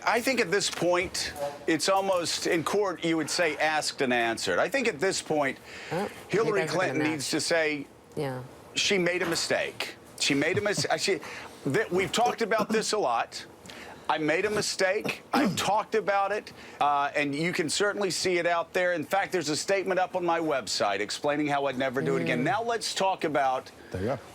I think at this point, it's almost, in court, you would say asked and answered. I think at this point, Hillary Clinton needs to say, she made a mistake. She made a mistake. We've talked about this a lot. I made a mistake. I've talked about it, and you can certainly see it out there. In fact, there's a statement up on my website explaining how I'd never do it again. Now let's talk about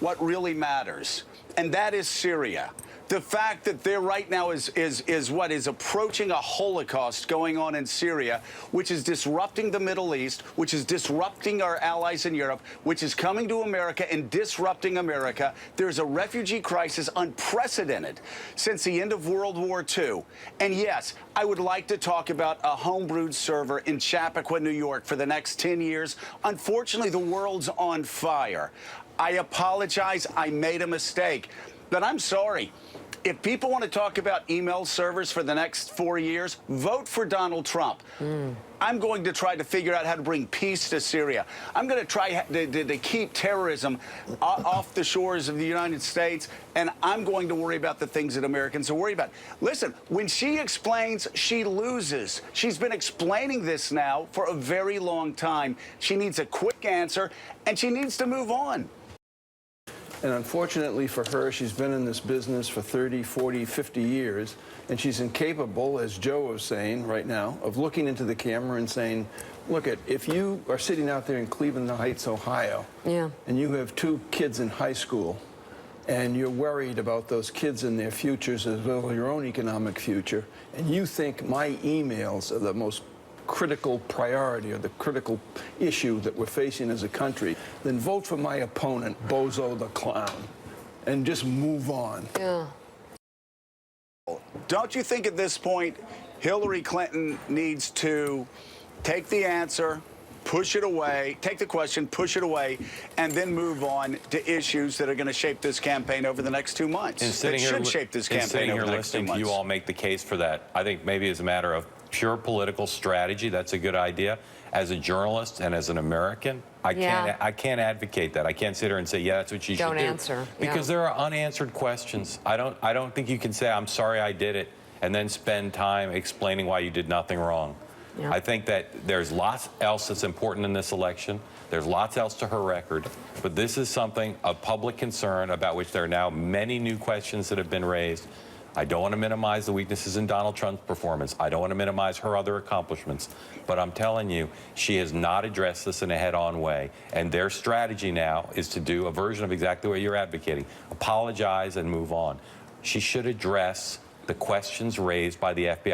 what really matters, and that is Syria. The fact that there right now is approaching a Holocaust going on in Syria, which is disrupting the Middle East, which is disrupting our allies in Europe, which is coming to America and disrupting America. There's a refugee crisis unprecedented since the end of World War II. And yes, I would like to talk about a homebrewed server in Chappaqua, New York for the next 10 years. Unfortunately, the world's on fire. I apologize. I made a mistake. But I'm sorry. If people want to talk about email servers for the next 4 years, vote for Donald Trump. I'm going to try to figure out how to bring peace to Syria. I'm going to try to keep terrorism off the shores of the United States, and I'm going to worry about the things that Americans are worried about. Listen, when she explains, she loses. She's been explaining this now for a very long time. She needs a quick answer, and she needs to move on. And unfortunately for her, she's been in this business for 30, 40, 50 years, and she's incapable, as Joe was saying right now, of looking into the camera and saying, look, if you are sitting out there in Cleveland Heights, Ohio, and you have 2 kids in high school, and you're worried about those kids and their futures as well as your own economic future, and you think my emails are the most critical priority or the critical issue that we're facing as a country, then vote for my opponent, Bozo the Clown, and just move on. Don't you think at this point Hillary Clinton needs to take the answer, push it away, take the question, push it away, and then move on to issues that are going to shape this campaign over the next 2 months? And sitting that should shape this campaign over the next 2 months. You all make the case for that. I think maybe as a matter of pure political strategy, that's a good idea. As a journalist and as an American, I can't advocate that. I can't sit here and say, yeah, that's what she should do. Don't answer. Because there are unanswered questions. I don't think you can say, I'm sorry I did it, and then spend time explaining why you did nothing wrong. I think that there's lots else that's important in this election. There's lots else to her record. But this is something of public concern about which there are now many new questions that have been raised. I don't want to minimize the weaknesses in Donald Trump's performance. I don't want to minimize her other accomplishments. But I'm telling you, she has not addressed this in a head-on way. And their strategy now is to do a version of exactly what you're advocating. Apologize and move on. She should address the questions raised by the FBI.